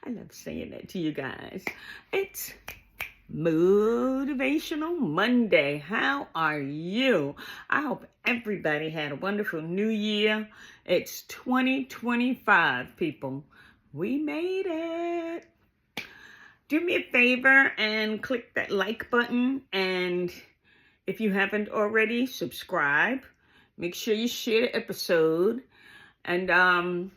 I love saying that to you guys. It's Motivational Monday. How are you? I hope everybody had a wonderful new year. It's 2025, people. We made it. Do me a favor and click that like button. And if you haven't already, subscribe. Make sure you share the episode. And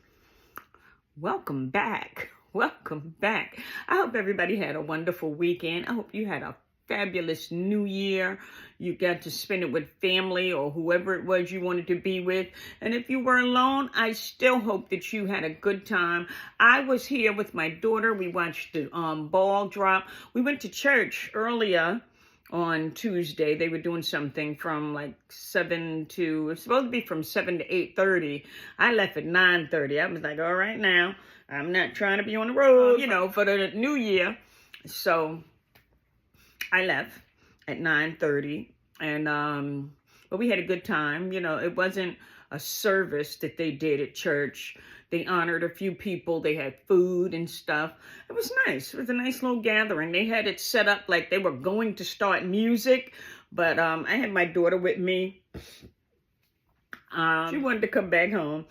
welcome back. Welcome back. I hope everybody had a wonderful weekend. I hope you had a fabulous new year. You got to spend it with family or whoever it was you wanted to be with. And if you were alone, I still hope that you had a good time. I was here with my daughter. We watched the ball drop. We went to church earlier on Tuesday. They were doing something from like 7 to, it's supposed to be from 7 to 8:30. I left at 9:30. I was like, all right now, I'm not trying to be on the road, for the new year. So I left at 9:30 and, but we had a good time. It wasn't a service that they did at church. They honored a few people. They had food and stuff. It was nice. It was a nice little gathering. They had it set up like they were going to start music, but I had my daughter with me. She wanted to come back home,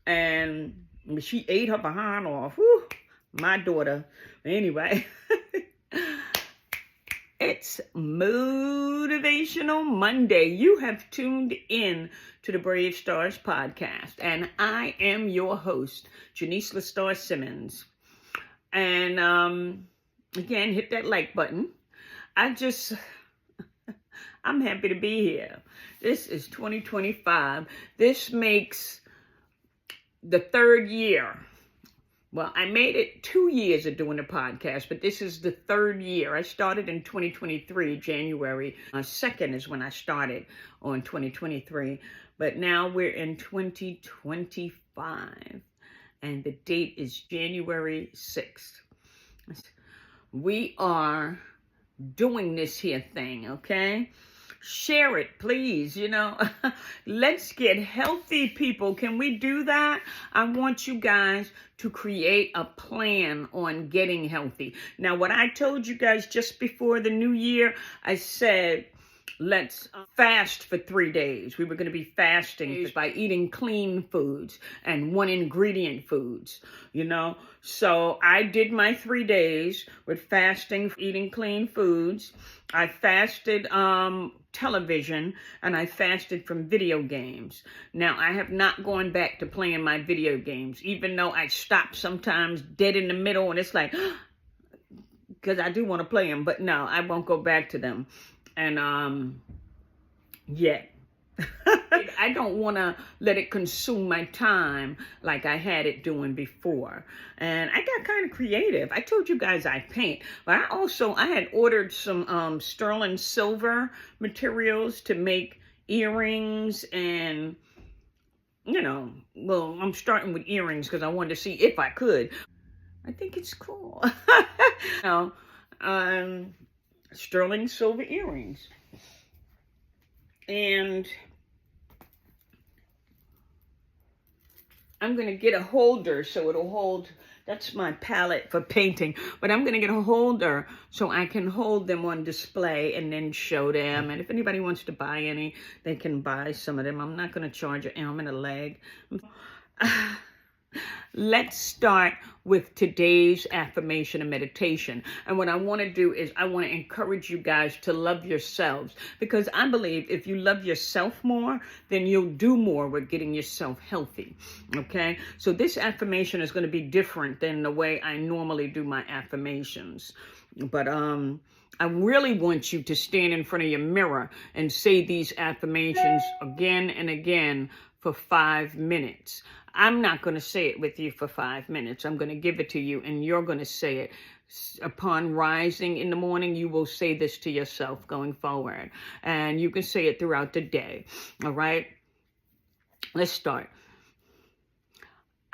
and she ate her behind off. Whew, my daughter. Anyway, it's Motivational Monday. You have tuned in to the Brave Stars podcast, and I am your host, Janice LaStar Simmons. And again, hit that like button. I'm happy to be here. This is 2025. This makes the third year. Well, I made it 2 years of doing the podcast, but this is the third year. I started in 2023, January 2nd is when I started on 2023. But now we're in 2025, and the date is January 6th. We are doing this here thing, okay? Share it, please. Let's get healthy, people. Can we do that? I want you guys to create a plan on getting healthy. Now, what I told you guys just before the new year, I said, let's fast for 3 days. We were going to be fasting by eating clean foods and one ingredient foods, So I did my 3 days with fasting, eating clean foods. I fasted television, and I fasted from video games. Now, I have not gone back to playing my video games, even though I stop sometimes dead in the middle, and it's like, because I do want to play them, but no, I won't go back to them. And yet. I don't want to let it consume my time like I had it doing before. And I got kind of creative. I told you guys I paint, but I had ordered some sterling silver materials to make earrings and, I'm starting with earrings because I wanted to see if I could. I think it's cool. Sterling silver earrings. And I'm going to get a holder so it'll hold, that's my palette for painting, but I'm going to get a holder so I can hold them on display and then show them. And if anybody wants to buy any, they can buy some of them. I'm not going to charge an arm and a leg. Let's start with today's affirmation and meditation. And what I want to do is I want to encourage you guys to love yourselves, because I believe if you love yourself more, then you'll do more with getting yourself healthy. Okay? So this affirmation is going to be different than the way I normally do my affirmations. But I really want you to stand in front of your mirror and say these affirmations again and again for 5 minutes. I'm not going to say it with you for 5 minutes. I'm going to give it to you, and you're going to say it. Upon rising in the morning, you will say this to yourself going forward. And you can say it throughout the day. All right? Let's start.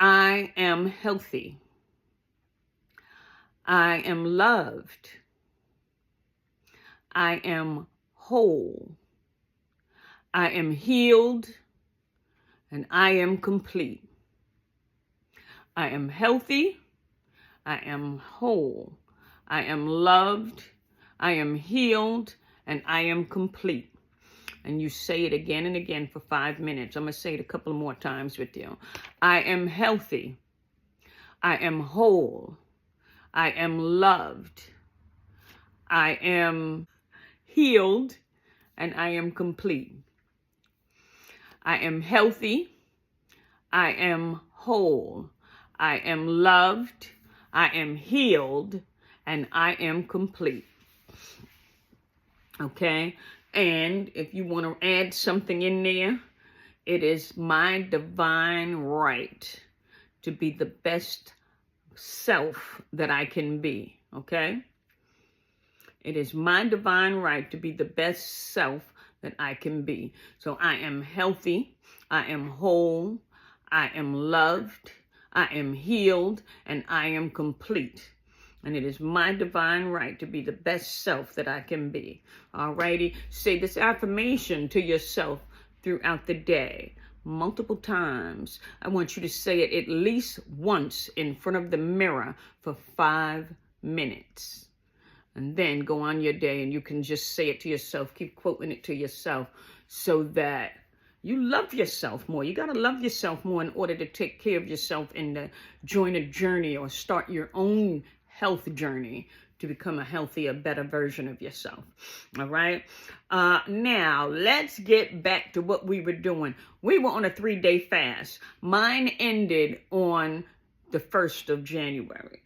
I am healthy. I am loved. I am whole. I am healed. And I am complete. I am healthy. I am whole. I am loved. I am healed. And I am complete. And you say it again and again for 5 minutes. I'm going to say it a couple more times with you. I am healthy. I am whole. I am loved. I am healed. And I am complete. I am healthy. I am whole. I am loved. I am healed. And I am complete. Okay? And if you want to add something in there, it is my divine right to be the best self that I can be. Okay? It is my divine right to be the best self that I can be. So I am healthy. I am whole. I am loved. I am healed. And I am complete. And it is my divine right to be the best self that I can be. Alrighty? Say this affirmation to yourself throughout the day. Multiple times. I want you to say it at least once in front of the mirror for 5 minutes. And then go on your day and you can just say it to yourself. Keep quoting it to yourself so that you love yourself more. You got to love yourself more in order to take care of yourself and join a journey or start your own health journey to become a healthier, better version of yourself. All right. Now, let's get back to what we were doing. We were on a 3-day fast. Mine ended on the 1st of January.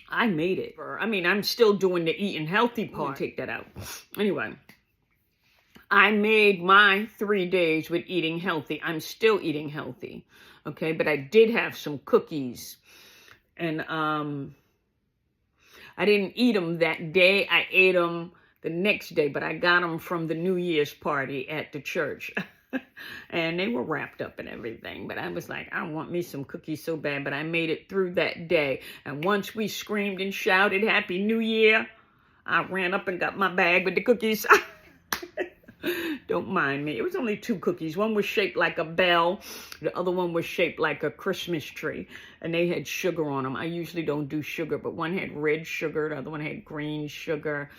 I made it. I mean, I'm still doing the eating healthy part. Take that out. Anyway, I made my 3 days with eating healthy. I'm still eating healthy. Okay, but I did have some cookies. And I didn't eat them that day. I ate them the next day, but I got them from the New Year's party at the church. And they were wrapped up and everything. But I was like, I want me some cookies so bad. But I made it through that day. And once we screamed and shouted, Happy New Year, I ran up and got my bag with the cookies. Don't mind me. It was only 2 cookies. One was shaped like a bell. The other one was shaped like a Christmas tree. And they had sugar on them. I usually don't do sugar, but one had red sugar. The other one had green sugar.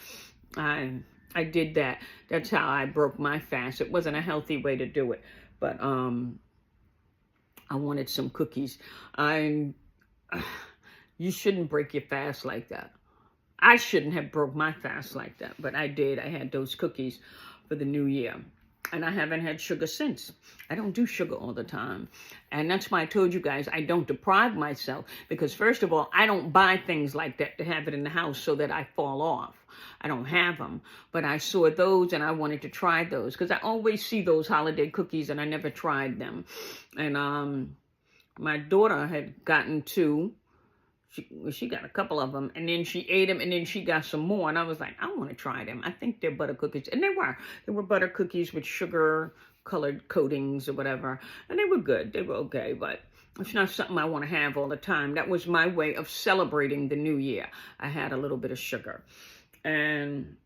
I did that. That's how I broke my fast. It wasn't a healthy way to do it. But I wanted some cookies. You shouldn't break your fast like that. I shouldn't have broke my fast like that. But I did. I had those cookies for the new year. And I haven't had sugar since. I don't do sugar all the time. And that's why I told you guys I don't deprive myself. Because first of all, I don't buy things like that to have it in the house so that I fall off. I don't have them. But I saw those and I wanted to try those. Because I always see those holiday cookies and I never tried them. And my daughter had gotten 2. She got a couple of them, and then she ate them, and then she got some more, and I was like, I want to try them. I think they're butter cookies, and they were. They were butter cookies with sugar-colored coatings or whatever, and they were good. They were okay, but it's not something I want to have all the time. That was my way of celebrating the new year. I had a little bit of sugar, and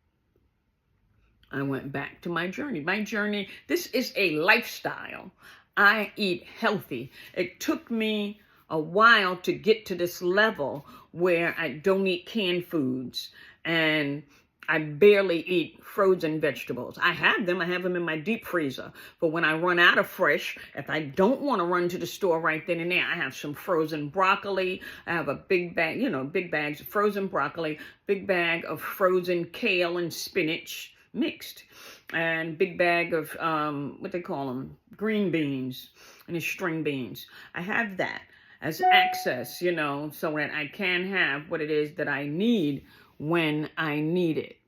I went back to my journey. My journey, this is a lifestyle. I eat healthy. It took me a while to get to this level where I don't eat canned foods and I barely eat frozen vegetables. I have them in my deep freezer. But when I run out of fresh, if I don't want to run to the store right then and there, I have some frozen broccoli. I have a big bag, big bags of frozen broccoli, big bag of frozen kale and spinach mixed, and big bag of, what they call them, green beans and string beans. I have that as access, so that I can have what it is that I need when I need it.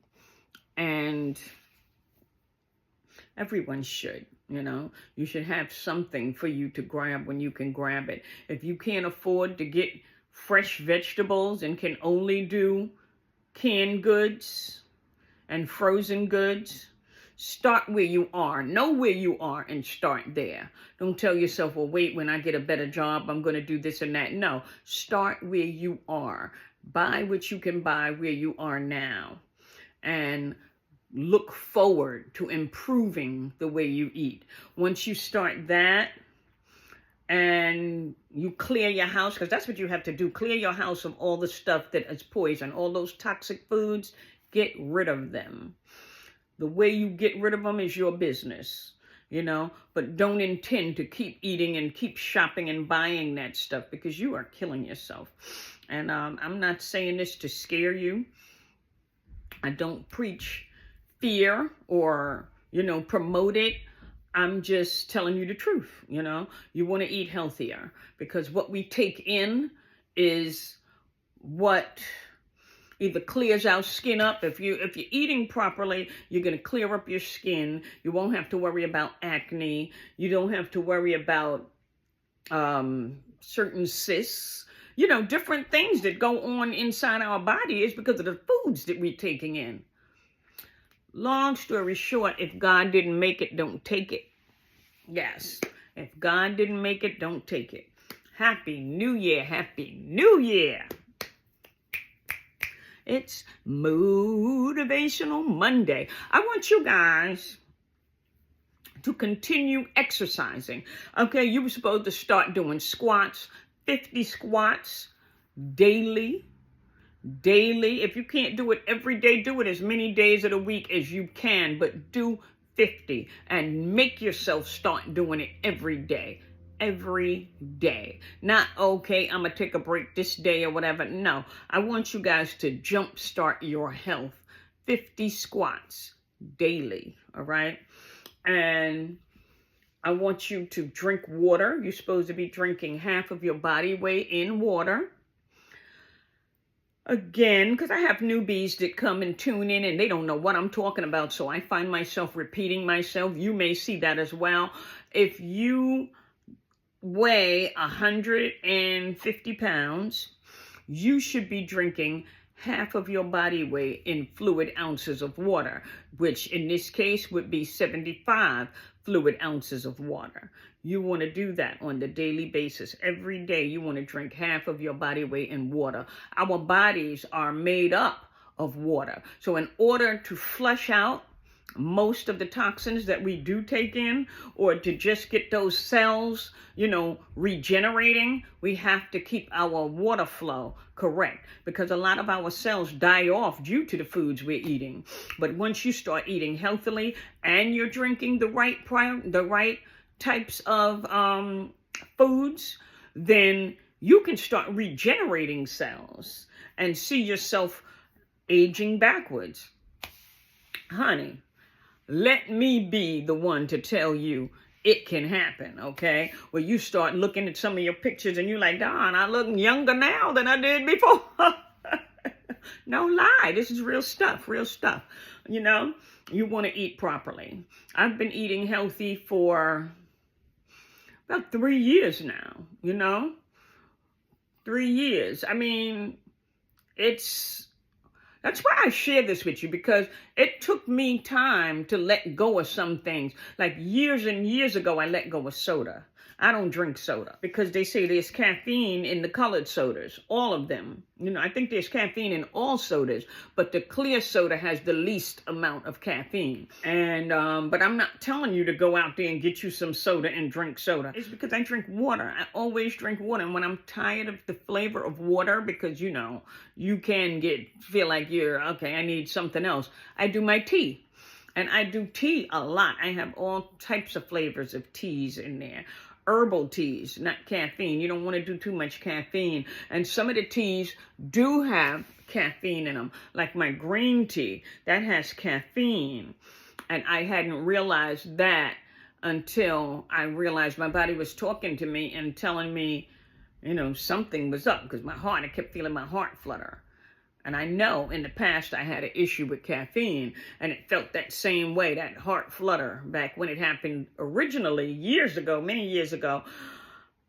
And everyone should, you should have something for you to grab when you can grab it. If you can't afford to get fresh vegetables and can only do canned goods and frozen goods, start where you are. Know where you are and start there. Don't tell yourself, well, wait, when I get a better job, I'm going to do this and that. No, start where you are. Buy what you can buy where you are now. And look forward to improving the way you eat. Once you start that, and you clear your house, because that's what you have to do. Clear your house of all the stuff that is poison, all those toxic foods. Get rid of them. The way you get rid of them is your business, but don't intend to keep eating and keep shopping and buying that stuff, because you are killing yourself. And I'm not saying this to scare you. I don't preach fear or, promote it. I'm just telling you the truth. You want to eat healthier, because what we take in is what either clears our skin up. If you're eating properly, you're going to clear up your skin. You won't have to worry about acne. You don't have to worry about certain cysts. Different things that go on inside our body is because of the foods that we're taking in. Long story short, if God didn't make it, don't take it. Yes, if God didn't make it, don't take it. Happy New Year. Happy New Year. It's Motivational Monday. I want you guys to continue exercising. Okay, you were supposed to start doing squats, 50 squats daily. If you can't do it every day, do it as many days of the week as you can, but do 50 and make yourself start doing it every day. Not, okay, I'm going to take a break this day or whatever. No, I want you guys to jumpstart your health. 50 squats daily, all right? And I want you to drink water. You're supposed to be drinking half of your body weight in water. Again, because I have newbies that come and tune in and they don't know what I'm talking about, so I find myself repeating myself. You may see that as well. If you weigh 150 pounds, you should be drinking half of your body weight in fluid ounces of water, which in this case would be 75 fluid ounces of water. You want to do that on the daily basis. Every day you want to drink half of your body weight in water. Our bodies are made up of water. So in order to flush out most of the toxins that we do take in, or to just get those cells, regenerating, we have to keep our water flow correct, because a lot of our cells die off due to the foods we're eating. But once you start eating healthily and you're drinking the right types of foods, then you can start regenerating cells and see yourself aging backwards. Honey, let me be the one to tell you it can happen, okay? Where you start looking at some of your pictures and you're like, darn, I look younger now than I did before. No lie, this is real stuff. You want to eat properly. I've been eating healthy for about 3 years now, 3 years. I mean, that's why I share this with you, because it took me time to let go of some things. Like years and years ago, I let go of soda. I don't drink soda because they say there's caffeine in the colored sodas, all of them. I think there's caffeine in all sodas, but the clear soda has the least amount of caffeine. And but I'm not telling you to go out there and get you some soda and drink soda. It's because I drink water. I always drink water. And when I'm tired of the flavor of water, because you can feel like okay, I need something else, I do my tea. And I do tea a lot. I have all types of flavors of teas in there. Herbal teas, not caffeine. You don't want to do too much caffeine. And some of the teas do have caffeine in them, like my green tea, that has caffeine. And I hadn't realized that until I realized my body was talking to me and telling me, something was up, because I kept feeling my heart flutter. And I know in the past I had an issue with caffeine, and it felt that same way, that heart flutter, back when it happened originally, many years ago.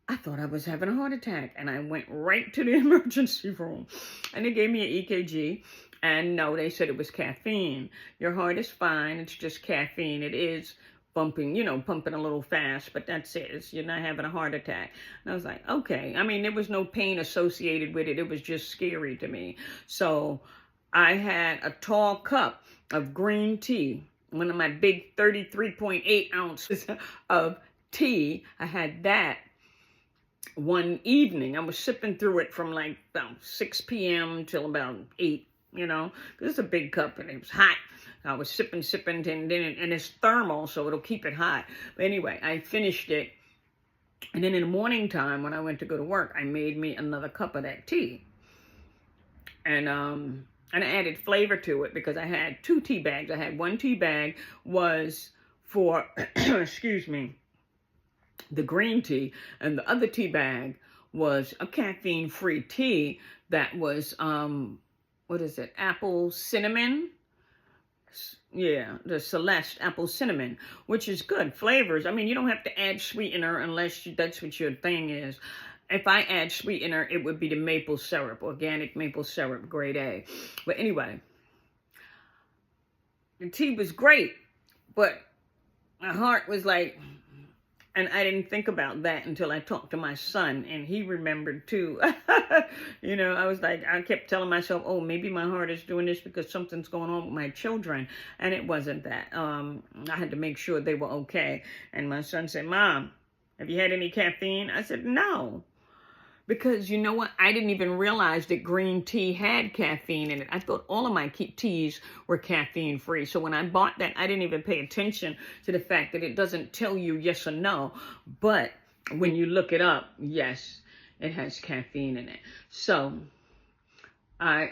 I thought I was having a heart attack, and I went right to the emergency room, and they gave me an EKG, and no, they said it was caffeine. Your heart is fine, it's just caffeine. It is pumping a little fast, but that's it. You're not having a heart attack. And I was like, okay. I mean, there was no pain associated with it. It was just scary to me. So I had a tall cup of green tea, one of my big 33.8 ounces of tea. I had that one evening. I was sipping through it from like about 6 p.m. till about 8, you know. This is a big cup and it was hot. I was sipping, and it's thermal, so it'll keep it hot. But anyway, I finished it. And then in the morning time, when I went to go to work, I made me another cup of that tea. And I added flavor to it because I had 2 tea bags. I had one tea bag was for, excuse me, the green tea, and the other tea bag was a caffeine-free tea that was, what is it, apple cinnamon? Yeah, the Celeste apple cinnamon, which is good flavors. I mean, you don't have to add sweetener unless that's what your thing is. If I add sweetener, it would be the maple syrup, organic maple syrup, grade A. But anyway, the tea was great, but my heart was like, and I didn't think about that until I talked to my son, and he remembered too. You know, I was like, I kept telling myself, oh, maybe my heart is doing this because something's going on with my children. And it wasn't that. I had to make sure they were okay. And my son said, Mom, have you had any caffeine? I said, no. Because you know what? I didn't even realize that green tea had caffeine in it. I thought all of my teas were caffeine free. So when I bought that, I didn't even pay attention to the fact that it doesn't tell you yes or no. But when you look it up, yes, it has caffeine in it. So I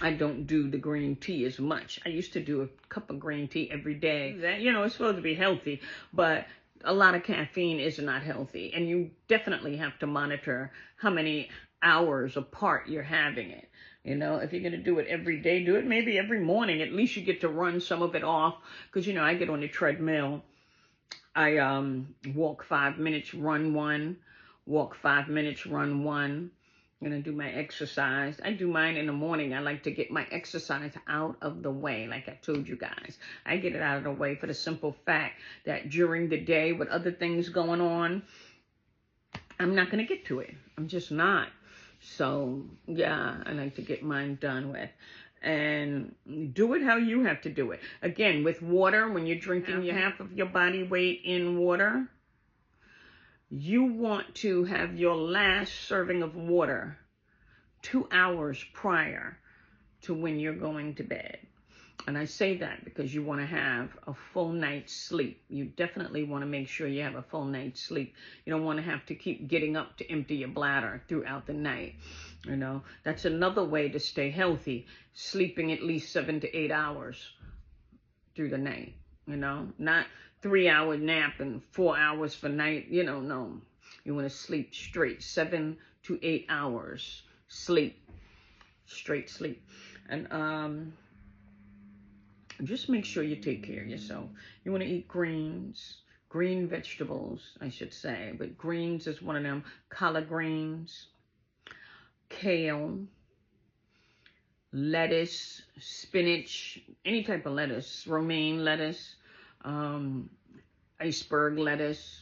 don't do the green tea as much. I used to do a cup of green tea every day. That, you know, it's supposed to be healthy, but a lot of caffeine is not healthy, and you definitely have to monitor how many hours apart you're having it. You know, if you're going to do it every day, do it maybe every morning. At least you get to run some of it off, because, you know, I get on the treadmill. I walk 5 minutes, run 1, walk 5 minutes, run 1. I'm going to do my exercise. I do mine in the morning. I like to get my exercise out of the way, like I told you guys. I get it out of the way for the simple fact that during the day with other things going on, I'm not going to get to it. I'm just not. So, yeah, I like to get mine done with. And do it how you have to do it. Again, with water, when you're drinking your half of your body weight in water, you want to have your last serving of water 2 hours prior to when you're going to bed. And I say that because you want to have a full night's sleep. You definitely want to make sure you have a full night's sleep. You don't want to have to keep getting up to empty your bladder throughout the night. You know, that's another way to stay healthy, sleeping at least 7 to 8 hours through the night. You know, not 3-hour nap and 4 hours for night. You know, no. You want to sleep straight, 7 to 8 hours sleep, straight sleep. And just make sure you take care of yourself. You want to eat greens, green vegetables, I should say. But greens is one of them. Collard greens, kale, lettuce, spinach, any type of lettuce, romaine lettuce, iceberg lettuce.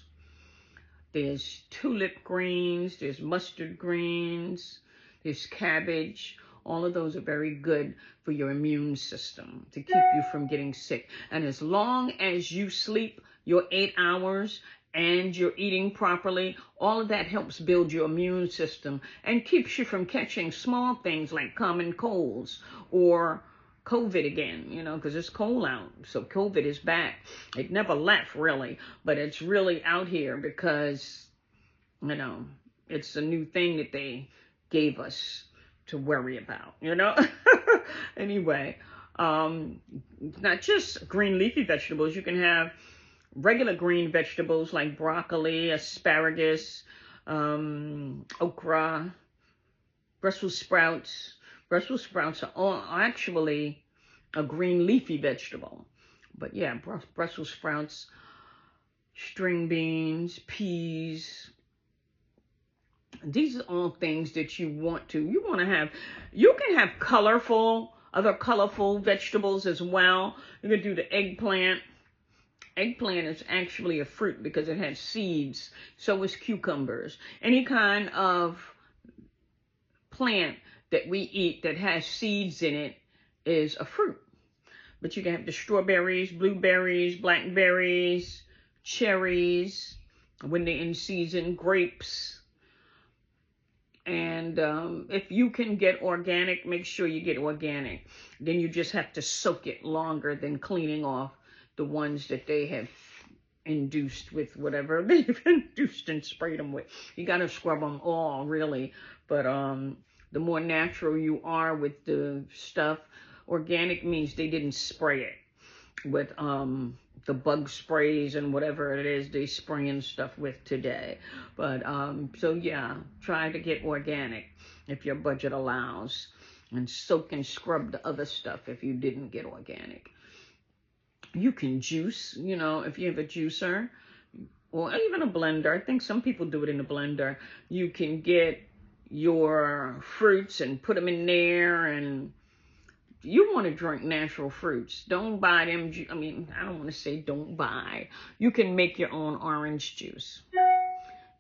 There's tulip greens, there's mustard greens, there's cabbage. All of those are very good for your immune system to keep you from getting sick. And as long as you sleep your 8 hours and you're eating properly, all of that helps build your immune system and keeps you from catching small things like common colds or COVID again, you know, because it's cold out. So COVID is back. It never left, really, but it's really out here because, you know, it's a new thing that they gave us to worry about, you know. Anyway, not just green leafy vegetables. You can have regular green vegetables like broccoli, asparagus, okra, Brussels sprouts. Brussels sprouts are actually a green leafy vegetable. But yeah, Brussels sprouts, string beans, peas. These are all things that you want to have. You can have other colorful vegetables as well. You can do the eggplant. Eggplant is actually a fruit because it has seeds. So is cucumbers. Any kind of plant that we eat that has seeds in it is a fruit. But you can have the strawberries, blueberries, blackberries, cherries, when they're in season, grapes. And if you can get organic, make sure you get organic. Then you just have to soak it longer than cleaning off the ones that they have induced with whatever they've induced and sprayed them with. You got to scrub them all, really. But the more natural you are with the stuff, organic means they didn't spray it with the bug sprays and whatever it is they spraying stuff with today. But so yeah, try to get organic if your budget allows, and soak and scrub the other stuff if you didn't get organic. You can juice, you know, if you have a juicer or even a blender. I think some people do it in a blender. You can get your fruits and put them in there, and you want to drink natural fruits. Don't buy them. I mean, I don't want to say don't buy. You can make your own orange juice.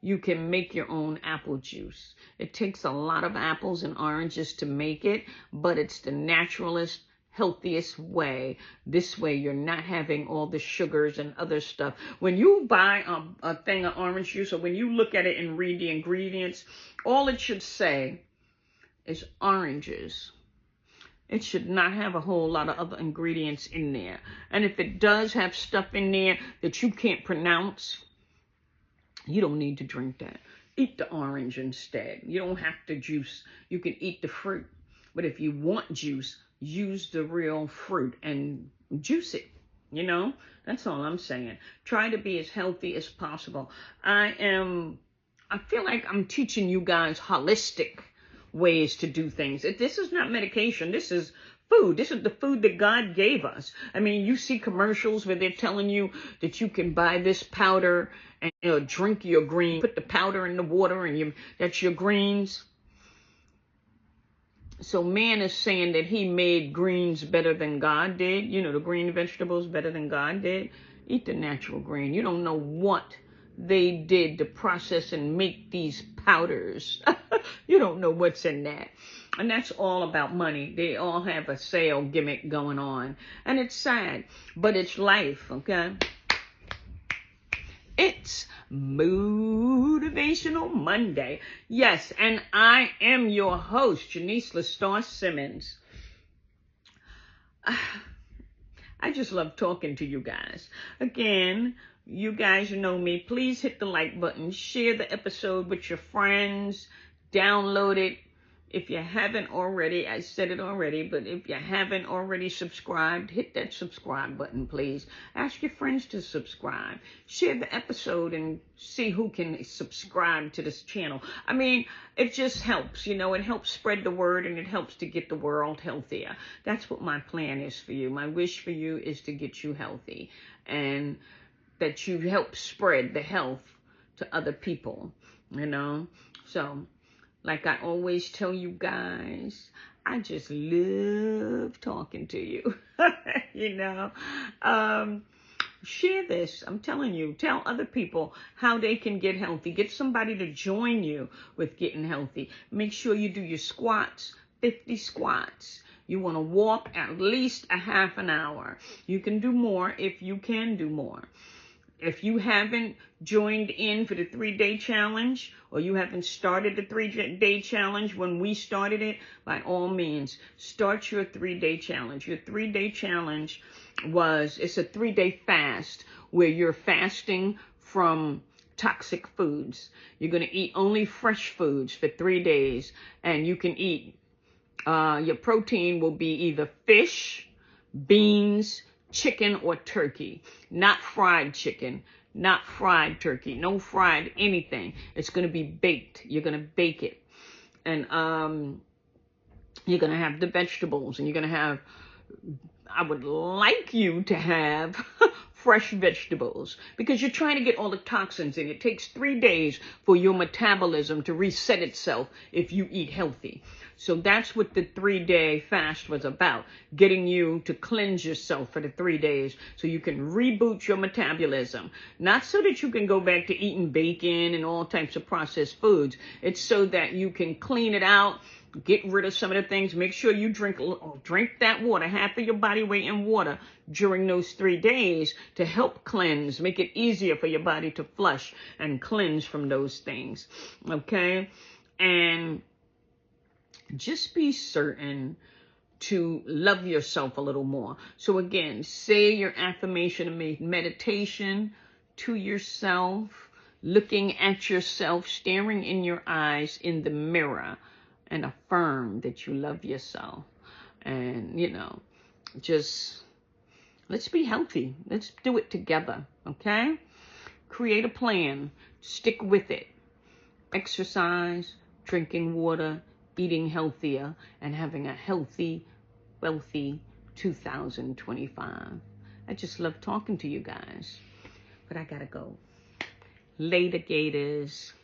You can make your own apple juice. It takes a lot of apples and oranges to make it, but it's the naturalist, healthiest way. This way you're not having all the sugars and other stuff. When you buy a thing of orange juice, or when you look at it and read the ingredients, all it should say is oranges. It should not have a whole lot of other ingredients in there. And if it does have stuff in there that you can't pronounce, you don't need to drink that. Eat the orange instead. You don't have to juice. You can eat the fruit. But if you want juice, use the real fruit and juice it. You know, that's all I'm saying. Try to be as healthy as possible. I feel like I'm teaching you guys holistic ways to do things. This is not medication. This is food. This is the food that God gave us. I mean, you see commercials where they're telling you that you can buy this powder and drink your green, put the powder in the water, and that's your greens. So man is saying that he made greens better than God did. You know, the green vegetables better than God did. Eat the natural green. You don't know what they did to process and make these powders. You don't know what's in that. And that's all about money. They all have a sale gimmick going on. And it's sad, but it's life, okay? It's Motivational Monday. Yes, and I am your host, Janice LaStar Simmons. I just love talking to you guys. Again, you guys know me. Please hit the like button. Share the episode with your friends. Download it. If you haven't already, I said it already, but if you haven't already subscribed, hit that subscribe button, please. Ask your friends to subscribe. Share the episode and see who can subscribe to this channel. I mean, it just helps, you know, it helps spread the word, and it helps to get the world healthier. That's what my plan is for you. My wish for you is to get you healthy, and that you help spread the health to other people, you know. So, like I always tell you guys, I just love talking to you, you know. Share this. I'm telling you, tell other people how they can get healthy. Get somebody to join you with getting healthy. Make sure you do your squats, 50 squats. You want to walk at least a half an hour. You can do more if you can do more. If you haven't joined in for the 3-day challenge, or you haven't started the 3-day challenge when we started it, by all means, start your 3-day challenge. Your 3-day challenge it's a 3-day fast where you're fasting from toxic foods. You're going to eat only fresh foods for 3 days, and you can eat, your protein will be either fish, beans, chicken, or turkey. Not fried chicken, not fried turkey, no fried anything. It's going to be baked. You're going to bake it. And you're going to have the vegetables, and you're going to have, I would like you to have fresh vegetables, because you're trying to get all the toxins in. It takes 3 days for your metabolism to reset itself if you eat healthy. So that's what the 3-day fast was about, getting you to cleanse yourself for the 3 days so you can reboot your metabolism. Not so that you can go back to eating bacon and all types of processed foods. It's so that you can clean it out Get rid of some of the things. Make sure you drink that water, half of your body weight in water during those 3 days to help cleanse, make it easier for your body to flush and cleanse from those things. Okay? And just be certain to love yourself a little more. So again, say your affirmation and meditation to yourself, looking at yourself, staring in your eyes in the mirror, and affirm that you love yourself. And, just let's be healthy. Let's do it together, okay? Create a plan. Stick with it. Exercise, drinking water, eating healthier, and having a healthy, wealthy 2025. I just love talking to you guys, but I gotta go. Later, Gators.